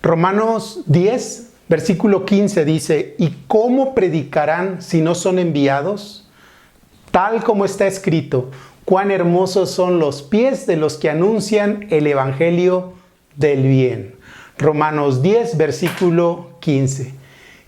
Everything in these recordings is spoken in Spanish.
Romanos 10, versículo 15 dice, ¿y cómo predicarán si no son enviados? Tal como está escrito, cuán hermosos son los pies de los que anuncian el evangelio del bien. Romanos 10, versículo 15.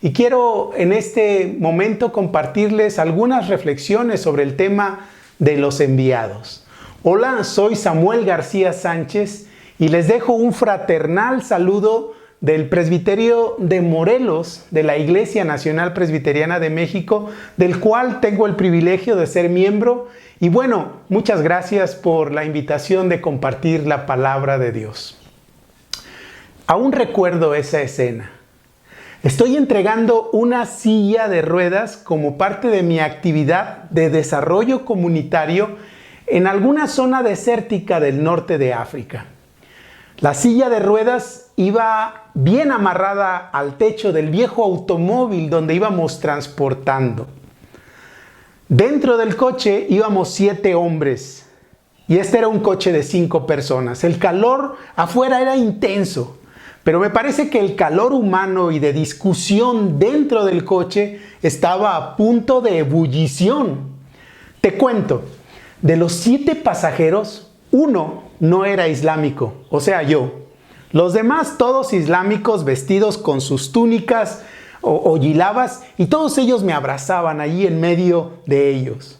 Y quiero en este momento compartirles algunas reflexiones sobre el tema de los enviados. Hola, soy Samuel García Sánchez y les dejo un fraternal saludo del Presbiterio de Morelos, de la Iglesia Nacional Presbiteriana de México, del cual tengo el privilegio de ser miembro. Y bueno, muchas gracias por la invitación de compartir la palabra de Dios. Aún recuerdo esa escena. Estoy entregando una silla de ruedas como parte de mi actividad de desarrollo comunitario en alguna zona desértica del norte de África. La silla de ruedas iba bien amarrada al techo del viejo automóvil donde íbamos transportando. Dentro del coche íbamos 7 hombres y este era un coche de 5 personas. El calor afuera era intenso, pero me parece que el calor humano y de discusión dentro del coche estaba a punto de ebullición. Te cuento, de los 7 pasajeros, uno no era islámico, o sea, yo. Los demás todos islámicos vestidos con sus túnicas o yilabas y todos ellos me abrazaban allí en medio de ellos.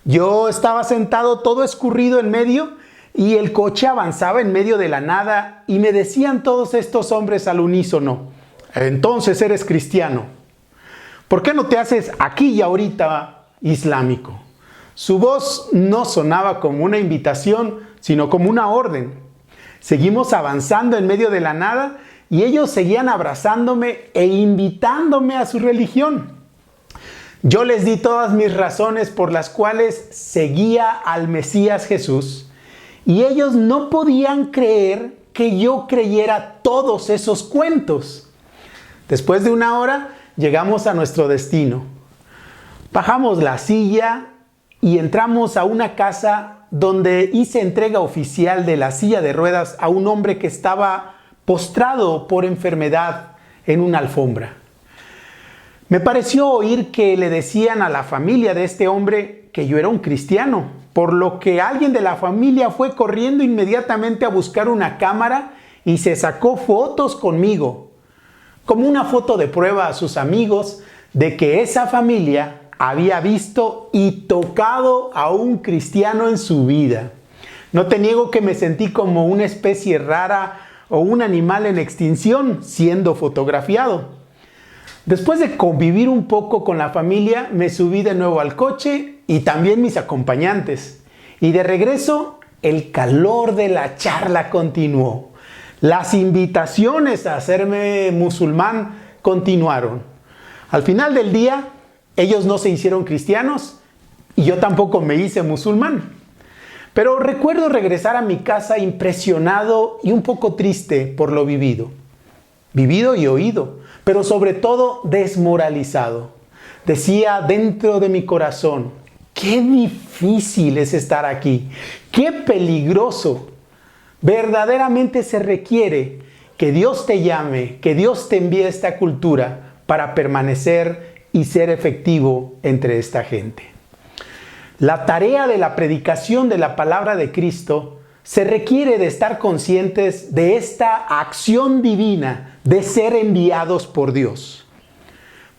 Yo estaba sentado todo escurrido en medio y el coche avanzaba en medio de la nada y me decían todos estos hombres al unísono, entonces eres cristiano. ¿Por qué no te haces aquí y ahorita islámico? Su voz no sonaba como una invitación, sino como una orden. Seguimos avanzando en medio de la nada y ellos seguían abrazándome e invitándome a su religión. Yo les di todas mis razones por las cuales seguía al Mesías Jesús y ellos no podían creer que yo creyera todos esos cuentos. Después de una hora llegamos a nuestro destino. Bajamos la silla y entramos a una casa donde hice entrega oficial de la silla de ruedas a un hombre que estaba postrado por enfermedad en una alfombra. Me pareció oír que le decían a la familia de este hombre que yo era un cristiano, por lo que alguien de la familia fue corriendo inmediatamente a buscar una cámara y se sacó fotos conmigo, como una foto de prueba a sus amigos de que esa familia había visto y tocado a un cristiano en su vida. No te niego que me sentí como una especie rara o un animal en extinción siendo fotografiado. Después de convivir un poco con la familia, me subí de nuevo al coche y también mis acompañantes. Y de regreso, el calor de la charla continuó. Las invitaciones a hacerme musulmán continuaron. Al final del día, ellos no se hicieron cristianos y yo tampoco me hice musulmán. Pero recuerdo regresar a mi casa impresionado y un poco triste por lo vivido. Vivido y oído, pero sobre todo desmoralizado. Decía dentro de mi corazón, qué difícil es estar aquí, qué peligroso. Verdaderamente se requiere que Dios te llame, que Dios te envíe esta cultura para permanecer y ser efectivo entre esta gente. La tarea de la predicación de la palabra de Cristo se requiere de estar conscientes de esta acción divina de ser enviados por Dios.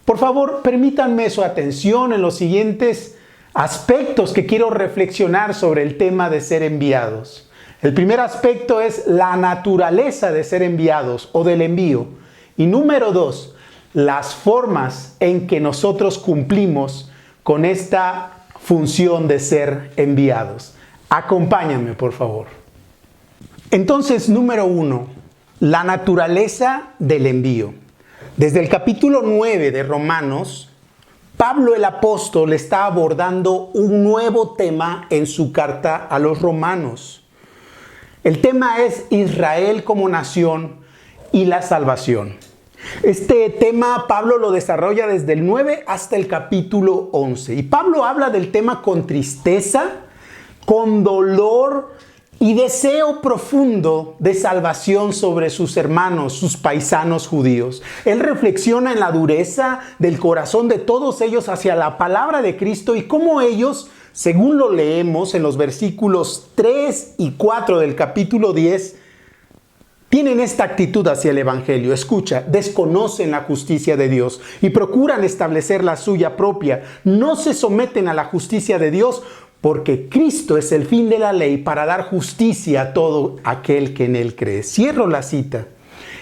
Por favor, permítanme su atención en los siguientes aspectos que quiero reflexionar sobre el tema de ser enviados. El primer aspecto es la naturaleza de ser enviados o del envío. Y número 2, las formas en que nosotros cumplimos con esta función de ser enviados. Acompáñame, por favor. Entonces, número 1, la naturaleza del envío. Desde el capítulo 9 de Romanos, Pablo el apóstol está abordando un nuevo tema en su carta a los romanos. El tema es Israel como nación y la salvación. Este tema Pablo lo desarrolla desde el 9 hasta el capítulo 11. Y Pablo habla del tema con tristeza, con dolor y deseo profundo de salvación sobre sus hermanos, sus paisanos judíos. Él reflexiona en la dureza del corazón de todos ellos hacia la palabra de Cristo y cómo ellos, según lo leemos en los versículos 3 y 4 del capítulo 10, tienen esta actitud hacia el Evangelio. Escucha, desconocen la justicia de Dios y procuran establecer la suya propia. No se someten a la justicia de Dios porque Cristo es el fin de la ley para dar justicia a todo aquel que en Él cree. Cierro la cita.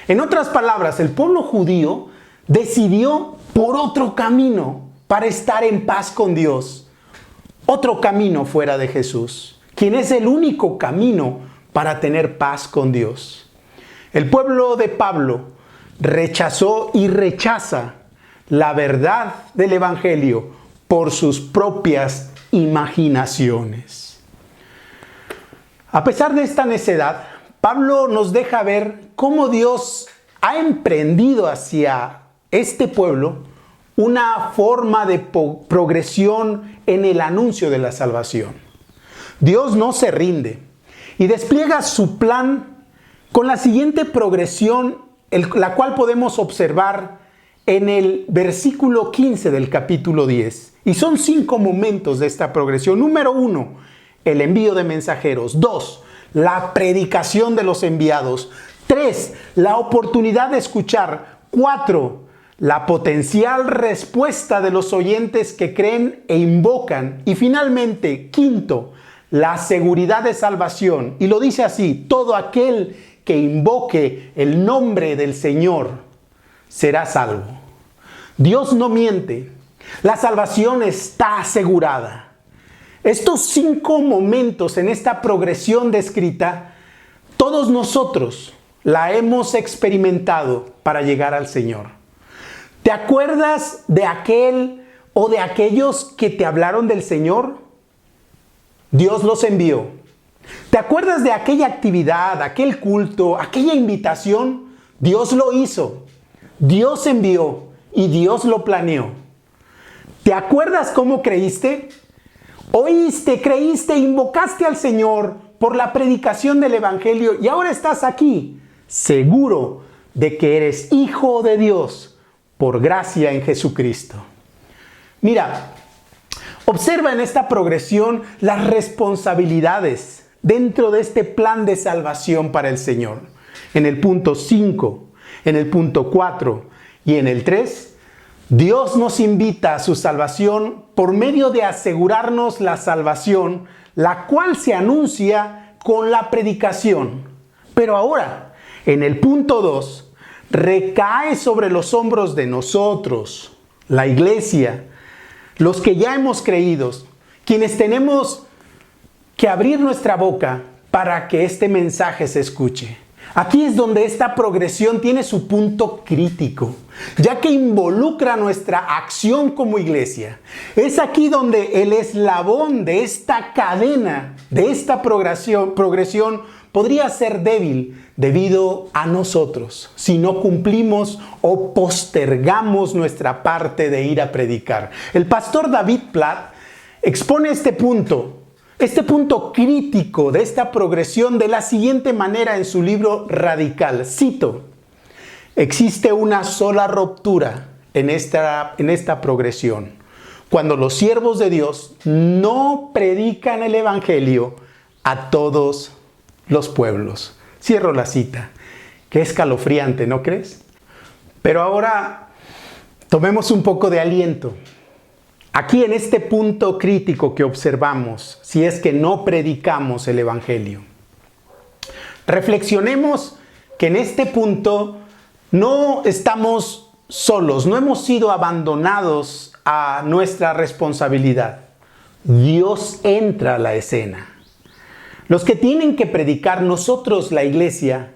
En otras palabras, el pueblo judío decidió por otro camino para estar en paz con Dios. Otro camino fuera de Jesús, quien es el único camino para tener paz con Dios. El pueblo de Pablo rechazó y rechaza la verdad del Evangelio por sus propias imaginaciones. A pesar de esta necedad, Pablo nos deja ver cómo Dios ha emprendido hacia este pueblo una forma de progresión en el anuncio de la salvación. Dios no se rinde y despliega su plan con la siguiente progresión, la cual podemos observar en el versículo 15 del capítulo 10. Y son 5 momentos de esta progresión. Número 1, el envío de mensajeros. 2, la predicación de los enviados. 3, la oportunidad de escuchar. 4, la potencial respuesta de los oyentes que creen e invocan. Y finalmente, 5, la seguridad de salvación. Y lo dice así: todo aquel que invoque el nombre del Señor será salvo. Dios no miente. La salvación está asegurada. Estos 5 momentos en esta progresión descrita, todos nosotros la hemos experimentado para llegar al Señor. ¿Te acuerdas de aquel o de aquellos que te hablaron del Señor? Dios los envió. ¿Te acuerdas de aquella actividad, aquel culto, aquella invitación? Dios lo hizo, Dios envió y Dios lo planeó. ¿Te acuerdas cómo creíste? Oíste, creíste, invocaste al Señor por la predicación del Evangelio y ahora estás aquí, seguro de que eres hijo de Dios por gracia en Jesucristo. Mira, observa en esta progresión las responsabilidades dentro de este plan de salvación para el Señor. En el punto 5, en el punto 4 y en el 3, Dios nos invita a su salvación por medio de asegurarnos la salvación, la cual se anuncia con la predicación. Pero ahora, en el punto 2, recae sobre los hombros de nosotros, la iglesia, los que ya hemos creído, quienes tenemos que abrir nuestra boca para que este mensaje se escuche. Aquí es donde esta progresión tiene su punto crítico, ya que involucra nuestra acción como iglesia. Es aquí donde el eslabón de esta cadena, de esta progresión podría ser débil debido a nosotros, si no cumplimos o postergamos nuestra parte de ir a predicar. El pastor David Platt expone este punto crítico de esta progresión de la siguiente manera en su libro Radical. Cito: existe una sola ruptura en esta progresión, cuando los siervos de Dios no predican el Evangelio a todos los pueblos. Cierro la cita. Qué escalofriante, ¿no crees? Pero ahora tomemos un poco de aliento. Aquí en este punto crítico que observamos, si es que no predicamos el Evangelio, reflexionemos que en este punto no estamos solos, no hemos sido abandonados a nuestra responsabilidad. Dios entra a la escena. Los que tienen que predicar, nosotros, la iglesia,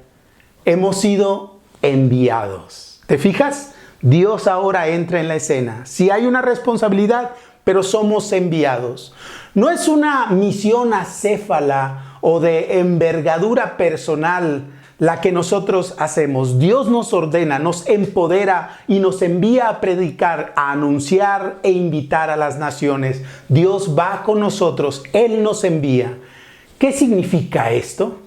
hemos sido enviados. ¿Te fijas? Dios ahora entra en la escena. Sí hay una responsabilidad, pero somos enviados. No es una misión acéfala o de envergadura personal la que nosotros hacemos. Dios nos ordena, nos empodera y nos envía a predicar, a anunciar e invitar a las naciones. Dios va con nosotros, Él nos envía. ¿Qué significa esto?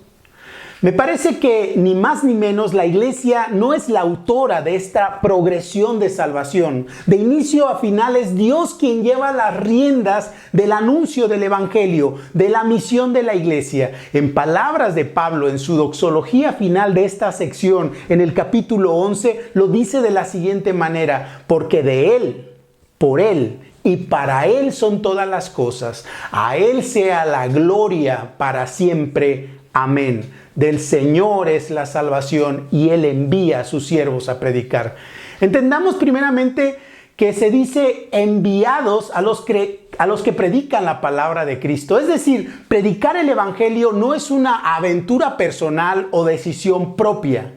Me parece que ni más ni menos la Iglesia no es la autora de esta progresión de salvación. De inicio a final es Dios quien lleva las riendas del anuncio del Evangelio, de la misión de la Iglesia. En palabras de Pablo, en su doxología final de esta sección, en el capítulo 11, lo dice de la siguiente manera: porque de Él, por Él y para Él son todas las cosas. A Él sea la gloria para siempre. Amén. Del Señor es la salvación y Él envía a sus siervos a predicar. Entendamos primeramente que se dice enviados a los que predican la palabra de Cristo. Es decir, predicar el Evangelio no es una aventura personal o decisión propia.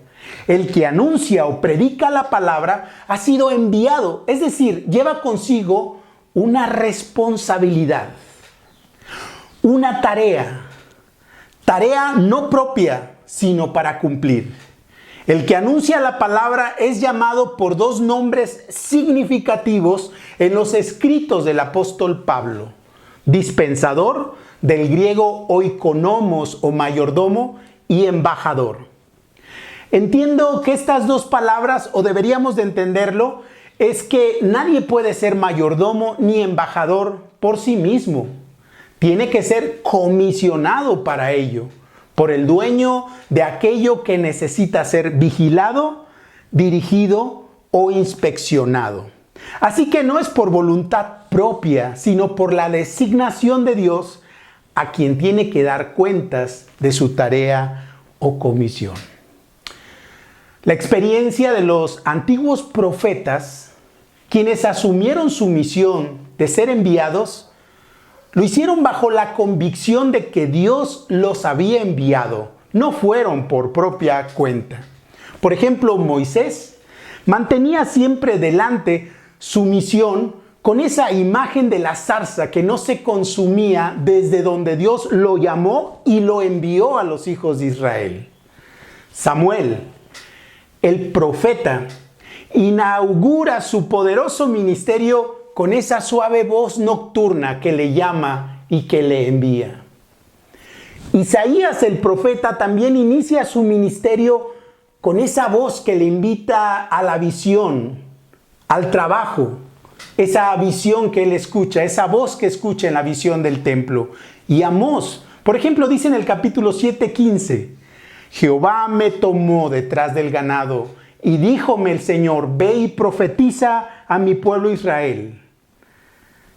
El que anuncia o predica la palabra ha sido enviado, es decir, lleva consigo una responsabilidad, una tarea no propia, sino para cumplir. El que anuncia la palabra es llamado por dos nombres significativos en los escritos del apóstol Pablo: dispensador, del griego oikonomos o mayordomo, y embajador. Entiendo que estas dos palabras, o deberíamos de entenderlo, es que nadie puede ser mayordomo ni embajador por sí mismo. Tiene que ser comisionado para ello, por el dueño de aquello que necesita ser vigilado, dirigido o inspeccionado. Así que no es por voluntad propia, sino por la designación de Dios a quien tiene que dar cuentas de su tarea o comisión. La experiencia de los antiguos profetas, quienes asumieron su misión de ser enviados, lo hicieron bajo la convicción de que Dios los había enviado. No fueron por propia cuenta. Por ejemplo, Moisés mantenía siempre delante su misión con esa imagen de la zarza que no se consumía desde donde Dios lo llamó y lo envió a los hijos de Israel. Samuel, el profeta, inaugura su poderoso ministerio con esa suave voz nocturna que le llama y que le envía. Isaías el profeta también inicia su ministerio con esa voz que le invita a la visión, al trabajo, esa visión que él escucha, esa voz que escucha en la visión del templo. Y Amós, por ejemplo, dice en el capítulo 7:15, Jehová me tomó detrás del ganado y díjome el Señor, ve y profetiza a mi pueblo Israel.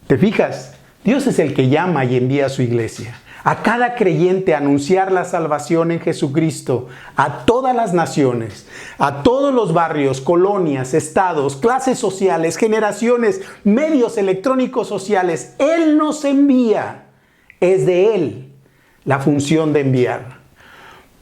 ¿Te fijas? Dios es el que llama y envía a su iglesia, a cada creyente a anunciar la salvación en Jesucristo, a todas las naciones, a todos los barrios, colonias, estados, clases sociales, generaciones, medios electrónicos sociales. Él nos envía. Es de Él la función de enviar.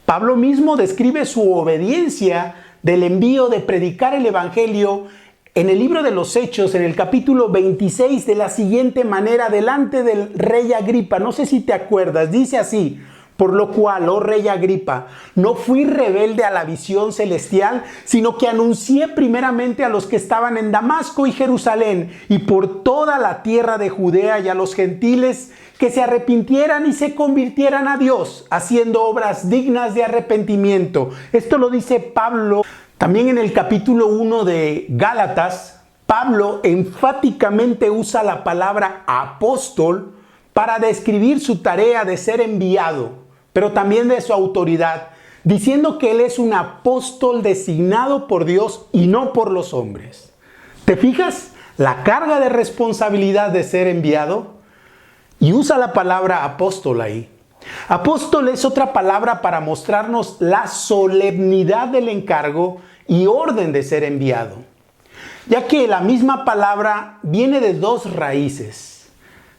Pablo mismo describe su obediencia del envío de predicar el Evangelio en el libro de los Hechos, en el capítulo 26, de la siguiente manera, delante del rey Agripa. No sé si te acuerdas, dice así: por lo cual, oh rey Agripa, no fui rebelde a la visión celestial, sino que anuncié primeramente a los que estaban en Damasco y Jerusalén, y por toda la tierra de Judea, y a los gentiles que se arrepintieran y se convirtieran a Dios, haciendo obras dignas de arrepentimiento. Esto lo dice Pablo. También en el capítulo 1 de Gálatas, Pablo enfáticamente usa la palabra apóstol para describir su tarea de ser enviado, pero también de su autoridad, diciendo que él es un apóstol designado por Dios y no por los hombres. ¿Te fijas la carga de responsabilidad de ser enviado? Y usa la palabra apóstol ahí. Apóstol es otra palabra para mostrarnos la solemnidad del encargo y orden de ser enviado, ya que la misma palabra viene de dos raíces.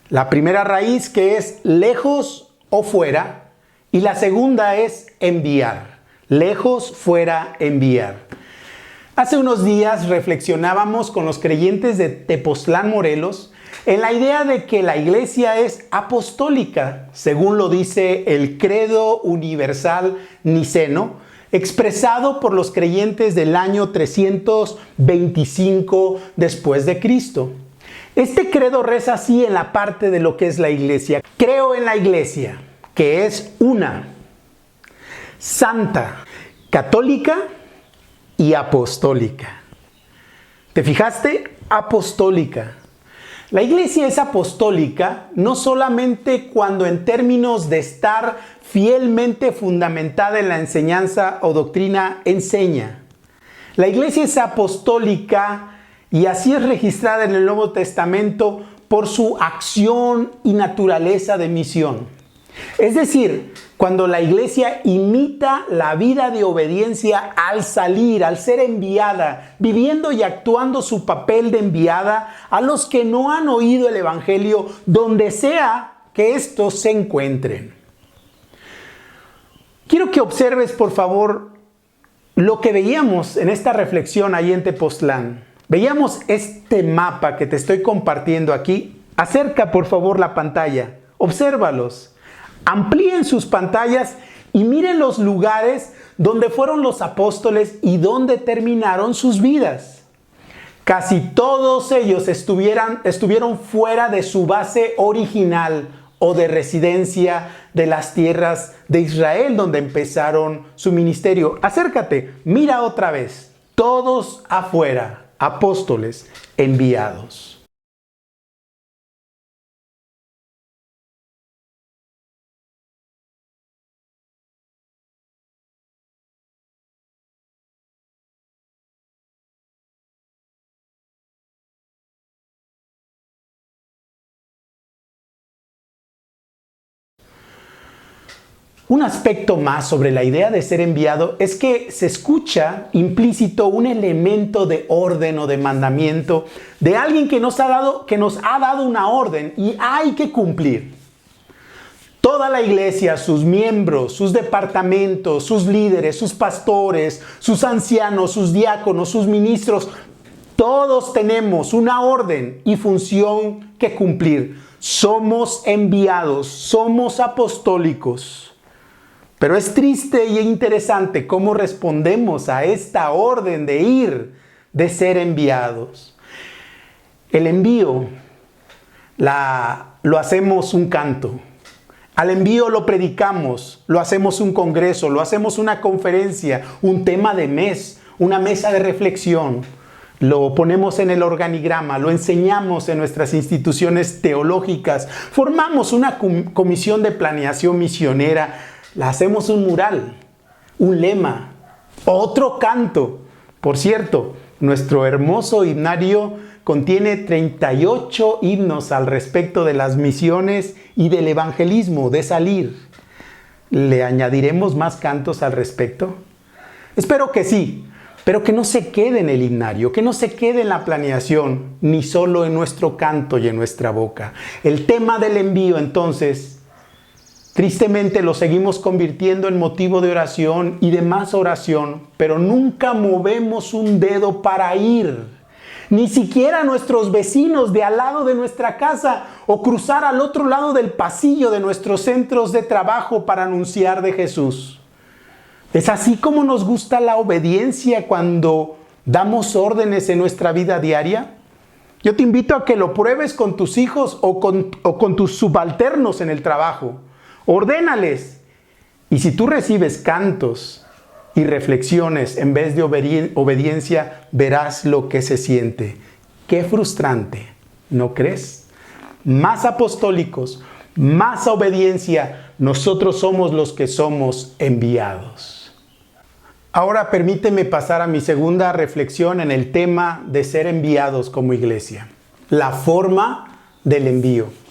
La primera raíz, que es lejos o fuera, y la segunda es enviar. Lejos, fuera, enviar. Hace unos días reflexionábamos con los creyentes de Tepoztlán, Morelos, en la idea de que la iglesia es apostólica, según lo dice el credo universal niceno, expresado por los creyentes del año 325 después de Cristo. Este credo reza así en la parte de lo que es la iglesia. Creo en la iglesia, que es una, santa, católica y apostólica. ¿Te fijaste? Apostólica. La iglesia es apostólica no solamente cuando en términos de estar fielmente fundamentada en la enseñanza o doctrina enseña. La iglesia es apostólica y así es registrada en el Nuevo Testamento por su acción y naturaleza de misión. Es decir, cuando la iglesia imita la vida de obediencia al salir, al ser enviada, viviendo y actuando su papel de enviada a los que no han oído el evangelio, donde sea que estos se encuentren. Quiero que observes, por favor, lo que veíamos en esta reflexión ahí en Tepoztlán. Veíamos este mapa que te estoy compartiendo aquí. Acerca, por favor, la pantalla. Obsérvalos. Amplíen sus pantallas y miren los lugares donde fueron los apóstoles y donde terminaron sus vidas. Casi todos ellos estuvieron fuera de su base original o de residencia de las tierras de Israel donde empezaron su ministerio. Acércate, mira otra vez. Todos afuera, apóstoles enviados. Un aspecto más sobre la idea de ser enviado es que se escucha implícito un elemento de orden o de mandamiento de alguien que nos ha dado una orden y hay que cumplir. Toda la iglesia, sus miembros, sus departamentos, sus líderes, sus pastores, sus ancianos, sus diáconos, sus ministros, todos tenemos una orden y función que cumplir. Somos enviados, somos apostólicos. Pero es triste y interesante cómo respondemos a esta orden de ir, de ser enviados. El envío lo hacemos un canto. Al envío lo predicamos, lo hacemos un congreso, lo hacemos una conferencia, un tema de mes, una mesa de reflexión. Lo ponemos en el organigrama, lo enseñamos en nuestras instituciones teológicas, formamos una comisión de planeación misionera, la hacemos un mural, un lema, otro canto. Por cierto, nuestro hermoso himnario contiene 38 himnos al respecto de las misiones y del evangelismo, de salir. ¿Le añadiremos más cantos al respecto? Espero que sí, pero que no se quede en el himnario, que no se quede en la planeación, ni solo en nuestro canto y en nuestra boca. El tema del envío, entonces, tristemente lo seguimos convirtiendo en motivo de oración y de más oración, pero nunca movemos un dedo para ir. Ni siquiera nuestros vecinos de al lado de nuestra casa o cruzar al otro lado del pasillo de nuestros centros de trabajo para anunciar de Jesús. Es así como nos gusta la obediencia cuando damos órdenes en nuestra vida diaria. Yo te invito a que lo pruebes con tus hijos o con tus subalternos en el trabajo. Ordénales. Y si tú recibes cantos y reflexiones en vez de obediencia, verás lo que se siente. Qué frustrante, ¿no crees? Más apostólicos, más obediencia, nosotros somos los que somos enviados. Ahora permíteme pasar a mi segunda reflexión en el tema de ser enviados como iglesia. La forma del envío.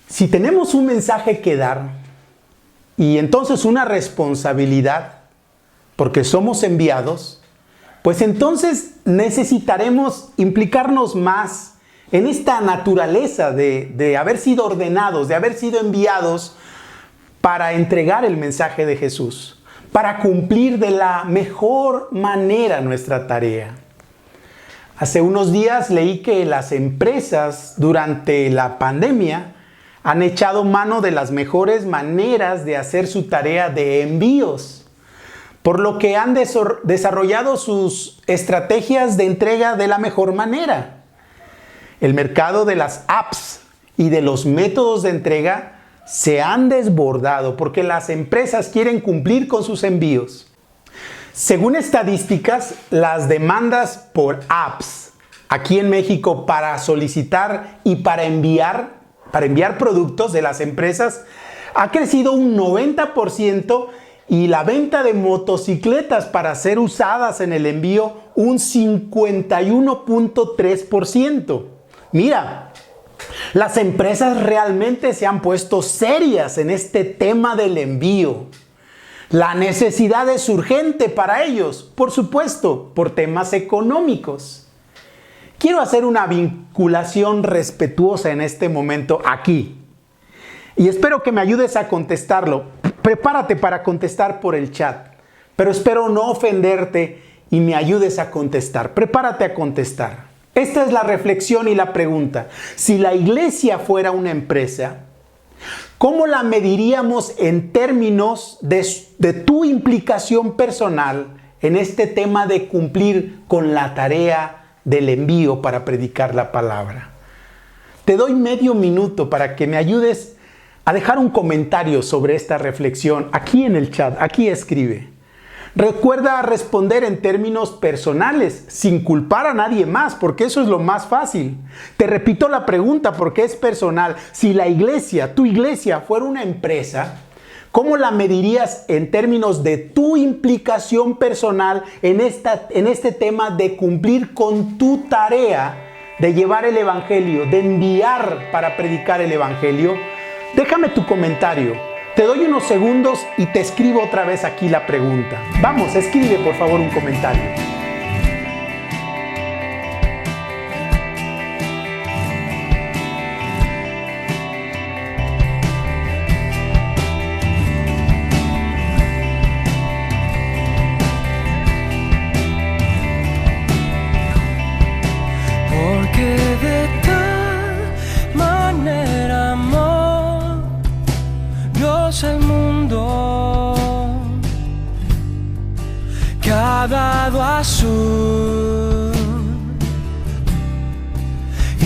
Si tenemos un mensaje que dar y entonces una responsabilidad, porque somos enviados, pues entonces necesitaremos implicarnos más en esta naturaleza de haber sido ordenados, de haber sido enviados para entregar el mensaje de Jesús, para cumplir de la mejor manera nuestra tarea. Hace unos días leí que las empresas durante la pandemia han echado mano de las mejores maneras de hacer su tarea de envíos, por lo que han desarrollado sus estrategias de entrega de la mejor manera. El mercado de las apps y de los métodos de entrega se han desbordado porque las empresas quieren cumplir con sus envíos. Según estadísticas, las demandas por apps aquí en México para solicitar y para enviar productos de las empresas ha crecido un 90% y la venta de motocicletas para ser usadas en el envío un 51.3%. Mira, las empresas realmente se han puesto serias en este tema del envío. La necesidad es urgente para ellos, por supuesto, por temas económicos. Quiero hacer una vinculación respetuosa en este momento aquí. Y espero que me ayudes a contestarlo. Prepárate para contestar por el chat, pero espero no ofenderte y me ayudes a contestar. Prepárate a contestar. Esta es la reflexión y la pregunta. Si la iglesia fuera una empresa, ¿cómo la mediríamos en términos de tu implicación personal en este tema de cumplir con la tarea del envío para predicar la palabra? Te doy medio minuto para que me ayudes a dejar un comentario sobre esta reflexión aquí en el chat. Aquí escribe. Recuerda responder en términos personales, sin culpar a nadie más, porque eso es lo más fácil. Te repito la pregunta porque es personal. Si la iglesia, tu iglesia, fuera una empresa, ¿cómo la medirías en términos de tu implicación personal en este tema de cumplir con tu tarea de llevar el evangelio, de enviar para predicar el evangelio? Déjame tu comentario. Te doy unos segundos y te escribo otra vez aquí la pregunta. Vamos, escribe por favor un comentario. Porque de tal manera amó Dios al mundo, que ha dado a su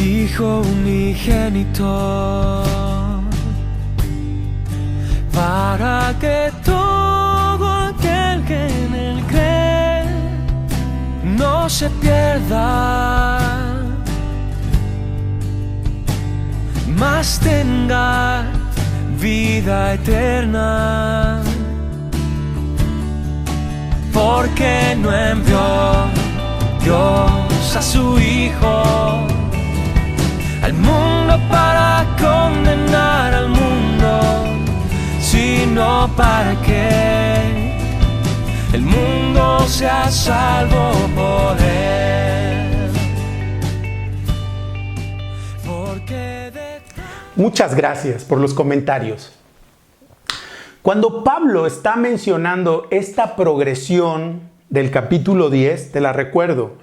Hijo unigénito, para que todo aquel que en él cree no se pierda, mas tenga vida eterna. Porque no envió Dios a su Hijo al mundo para condenar al mundo, sino para que el mundo sea salvo por él. Porque Muchas gracias por los comentarios. Cuando Pablo está mencionando esta progresión del capítulo 10, te la recuerdo: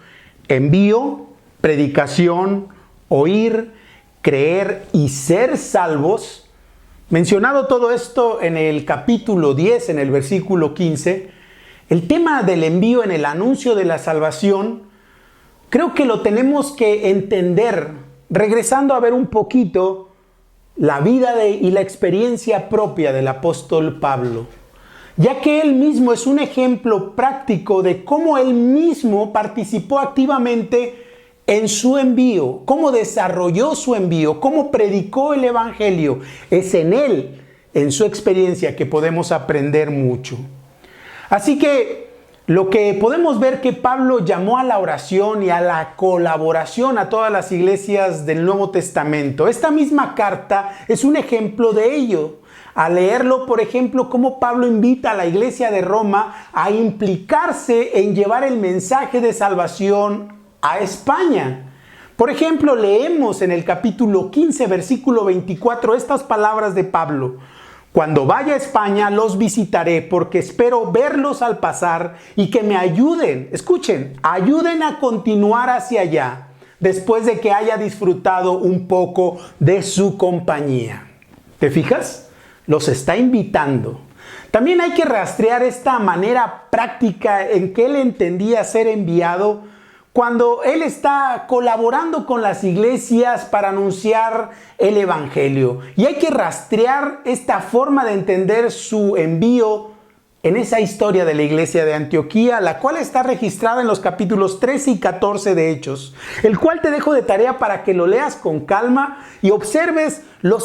envío, predicación, oír, creer y ser salvos. Mencionado todo esto en el capítulo 10, en el versículo 15, el tema del envío en el anuncio de la salvación, creo que lo tenemos que entender regresando a ver un poquito la vida y la experiencia propia del apóstol Pablo, ya que él mismo es un ejemplo práctico de cómo él mismo participó activamente en su envío, cómo desarrolló su envío, cómo predicó el evangelio. Es en él, en su experiencia, que podemos aprender mucho. Así que lo que podemos ver que Pablo llamó a la oración y a la colaboración a todas las iglesias del Nuevo Testamento. Esta misma carta es un ejemplo de ello. Al leerlo, por ejemplo, cómo Pablo invita a la iglesia de Roma a implicarse en llevar el mensaje de salvación a España. Por ejemplo, leemos en el capítulo 15, versículo 24, estas palabras de Pablo: cuando vaya a España los visitaré, porque espero verlos al pasar y que me ayuden, escuchen, ayuden a continuar hacia allá, después de que haya disfrutado un poco de su compañía. ¿Te fijas? Los está invitando. También hay que rastrear esta manera práctica en que él entendía ser enviado cuando él está colaborando con las iglesias para anunciar el evangelio. Y hay que rastrear esta forma de entender su envío en esa historia de la iglesia de Antioquía, la cual está registrada en los capítulos 13 y 14 de Hechos, el cual te dejo de tarea para que lo leas con calma y observes las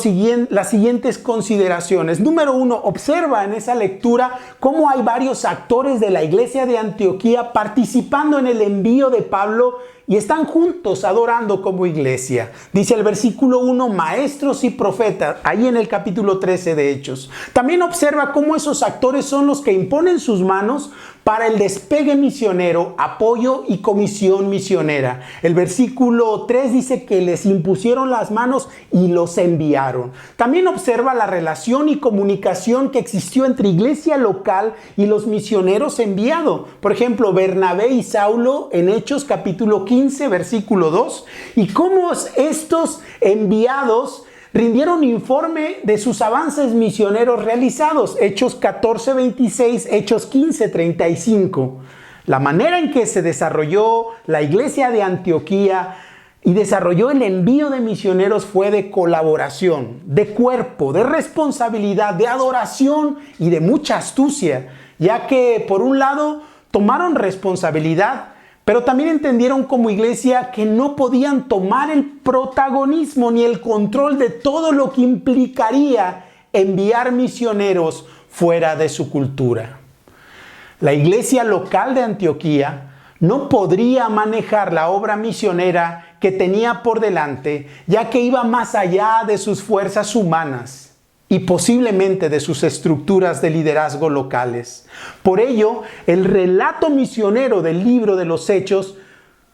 siguientes consideraciones. Número 1, observa en esa lectura cómo hay varios actores de la iglesia de Antioquía participando en el envío de Pablo y están juntos adorando como iglesia. Dice el versículo 1, maestros y profetas, ahí en el capítulo 13 de Hechos. También observa cómo esos actores son los que imponen sus manos para el despegue misionero, apoyo y comisión misionera. El versículo 3 dice que les impusieron las manos y los enviaron. También observa la relación y comunicación que existió entre iglesia local y los misioneros enviados. Por ejemplo, Bernabé y Saulo en Hechos capítulo 15, versículo 2. Y cómo estos enviados rindieron informe de sus avances misioneros realizados. Hechos 14, 26, Hechos 15, 35. La manera en que se desarrolló la iglesia de Antioquía y desarrolló el envío de misioneros fue de colaboración, de cuerpo, de responsabilidad, de adoración y de mucha astucia, ya que por un lado tomaron responsabilidad, pero también entendieron como iglesia que no podían tomar el protagonismo ni el control de todo lo que implicaría enviar misioneros fuera de su cultura. La iglesia local de Antioquía no podría manejar la obra misionera que tenía por delante, ya que iba más allá de sus fuerzas humanas y posiblemente de sus estructuras de liderazgo locales. Por ello, el relato misionero del libro de los Hechos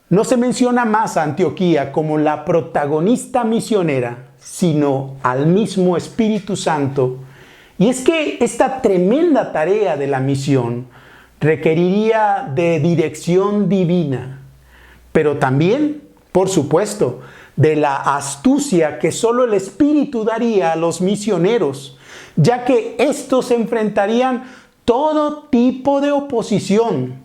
no se menciona más a Antioquía como la protagonista misionera, sino al mismo Espíritu Santo. Y es que esta tremenda tarea de la misión requeriría de dirección divina, pero también, por supuesto, de la astucia que solo el Espíritu daría a los misioneros, ya que estos enfrentarían todo tipo de oposición,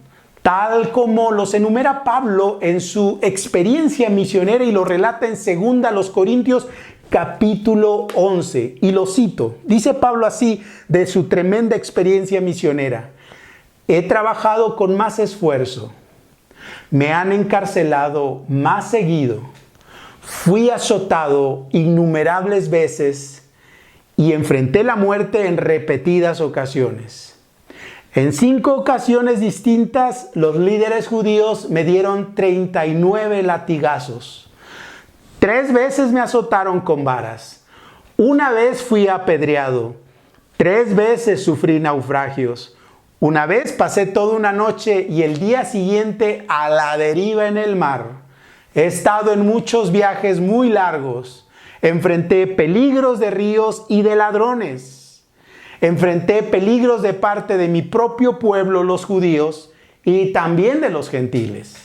tal como los enumera Pablo en su experiencia misionera y lo relata en 2 Corintios capítulo 11. Y lo cito, dice Pablo así de su tremenda experiencia misionera: he trabajado con más esfuerzo, me han encarcelado más seguido, fui azotado innumerables veces y enfrenté la muerte en repetidas ocasiones. En 5 ocasiones distintas, los líderes judíos me dieron 39 latigazos. 3 veces me azotaron con varas. 1 vez fui apedreado. 3 veces sufrí naufragios. 1 vez pasé toda una noche y el día siguiente a la deriva en el mar. He estado en muchos viajes muy largos. Enfrenté peligros de ríos y de ladrones. Enfrenté peligros de parte de mi propio pueblo, los judíos, y también de los gentiles.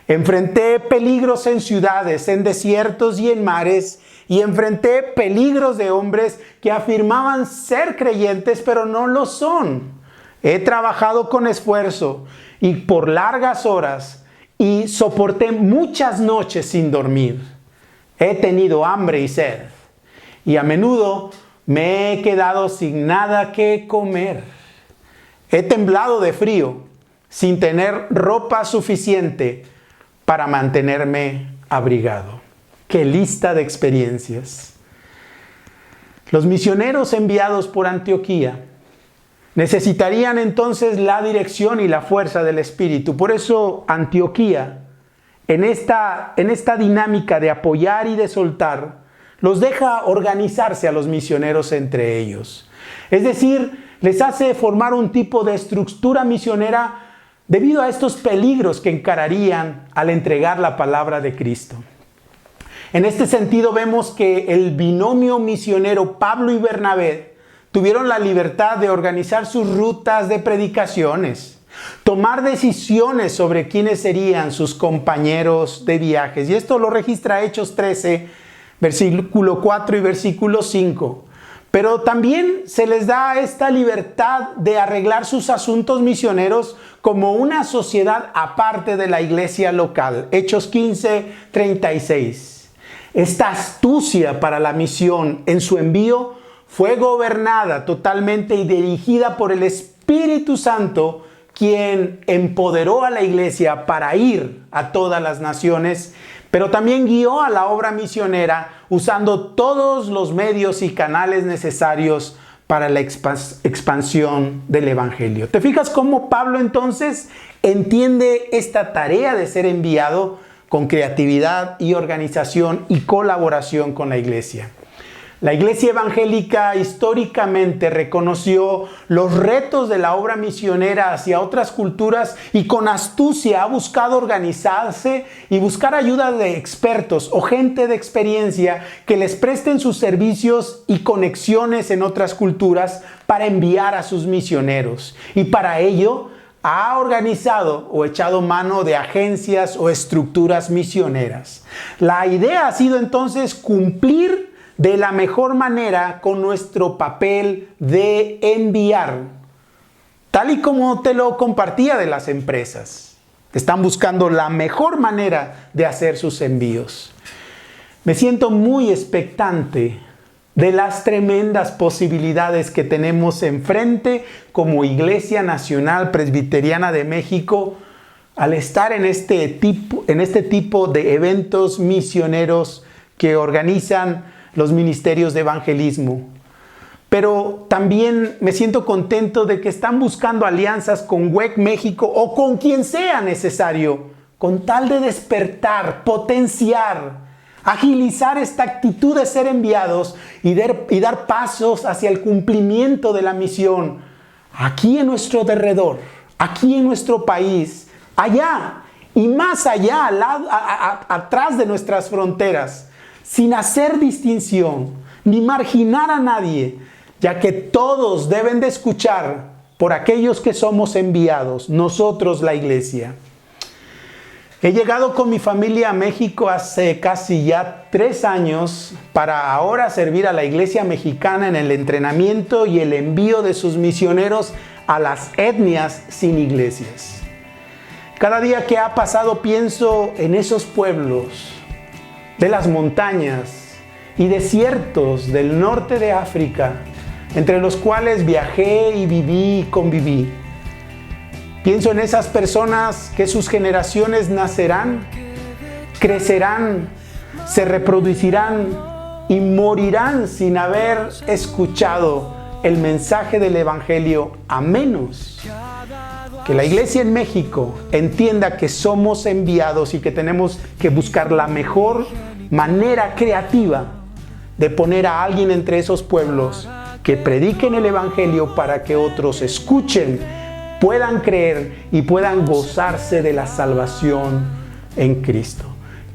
Enfrenté peligros en ciudades, en desiertos y en mares, y enfrenté peligros de hombres que afirmaban ser creyentes, pero no lo son. He trabajado con esfuerzo y por largas horas, y soporté muchas noches sin dormir. He tenido hambre y sed, y a menudo me he quedado sin nada que comer. He temblado de frío, sin tener ropa suficiente para mantenerme abrigado. ¡Qué lista de experiencias! Los misioneros enviados por Antioquía necesitarían entonces la dirección y la fuerza del Espíritu. Por eso Antioquía, en esta dinámica de apoyar y de soltar, los deja organizarse a los misioneros entre ellos. Es decir, les hace formar un tipo de estructura misionera debido a estos peligros que encararían al entregar la palabra de Cristo. En este sentido vemos que el binomio misionero Pablo y Bernabé tuvieron la libertad de organizar sus rutas de predicaciones, tomar decisiones sobre quiénes serían sus compañeros de viajes. Y esto lo registra Hechos 13, versículo 4 y versículo 5. pero también se les da esta libertad de arreglar sus asuntos misioneros como una sociedad aparte de la iglesia local. Hechos 15:36. Esta astucia para la misión en su envío fue gobernada totalmente y dirigida por el Espíritu Santo, quien empoderó a la iglesia para ir a todas las naciones, pero también guió a la obra misionera usando todos los medios y canales necesarios para la expansión del Evangelio. ¿Te fijas cómo Pablo entonces entiende esta tarea de ser enviado con creatividad y organización y colaboración con la iglesia? La iglesia evangélica históricamente reconoció los retos de la obra misionera hacia otras culturas y con astucia ha buscado organizarse y buscar ayuda de expertos o gente de experiencia que les presten sus servicios y conexiones en otras culturas para enviar a sus misioneros. Y para ello ha organizado o echado mano de agencias o estructuras misioneras. La idea ha sido entonces cumplir de la mejor manera con nuestro papel de enviar, tal y como te lo compartía de las empresas. Están buscando la mejor manera de hacer sus envíos. Me siento muy expectante de las tremendas posibilidades que tenemos enfrente como Iglesia Nacional Presbiteriana de México al estar en este tipo de eventos misioneros que organizan los ministerios de evangelismo. Pero también me siento contento de que están buscando alianzas con WEC México o con quien sea necesario, con tal de despertar, potenciar, agilizar esta actitud de ser enviados y dar pasos hacia el cumplimiento de la misión aquí en nuestro derredor, aquí en nuestro país, allá y más allá, atrás de nuestras fronteras, sin hacer distinción ni marginar a nadie, ya que todos deben de escuchar por aquellos que somos enviados, nosotros la iglesia. He llegado con mi familia a México hace casi ya 3 años para ahora servir a la iglesia mexicana en el entrenamiento y el envío de sus misioneros a las etnias sin iglesias. Cada día que ha pasado pienso en esos pueblos de las montañas y desiertos del norte de África, entre los cuales viajé y viví y conviví. Pienso en esas personas que sus generaciones nacerán, crecerán, se reproducirán y morirán sin haber escuchado el mensaje del Evangelio, a menos que la iglesia en México entienda que somos enviados y que tenemos que buscar la mejor manera creativa de poner a alguien entre esos pueblos que prediquen el Evangelio para que otros escuchen, puedan creer y puedan gozarse de la salvación en Cristo.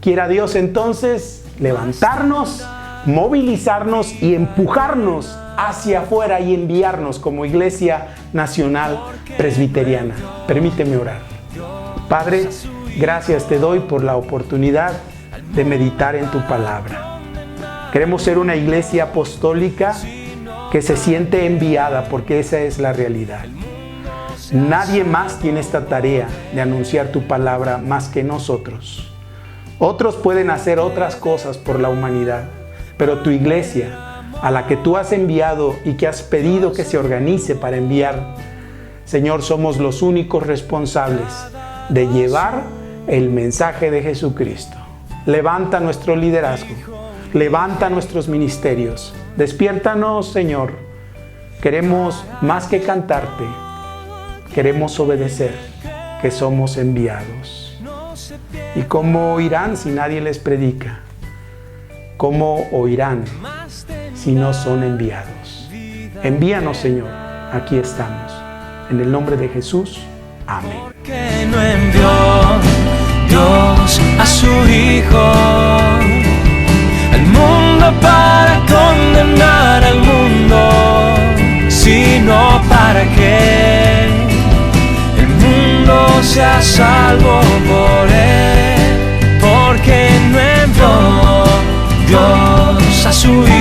Quiera Dios entonces levantarnos, movilizarnos y empujarnos hacia afuera y enviarnos como Iglesia Nacional Presbiteriana. Permíteme orar. Padre, gracias te doy por la oportunidad de meditar en tu palabra. Queremos ser una iglesia apostólica que se siente enviada, porque esa es la realidad. Nadie más tiene esta tarea de anunciar tu palabra más que nosotros. Otros pueden hacer otras cosas por la humanidad, pero tu iglesia, a la que tú has enviado y que has pedido que se organice para enviar, Señor, somos los únicos responsables de llevar el mensaje de Jesucristo. Levanta nuestro liderazgo, levanta nuestros ministerios, despiértanos, Señor. Queremos más que cantarte, queremos obedecer, que somos enviados. ¿Y cómo oirán si nadie les predica? ¿Cómo oirán si no son enviados? Envíanos, Señor, aquí estamos. En el nombre de Jesús, amén. Porque no envió Dios a su Hijo al mundo para condenar al mundo, sino para que el mundo sea salvo por él. Porque no envió Dios a su Hijo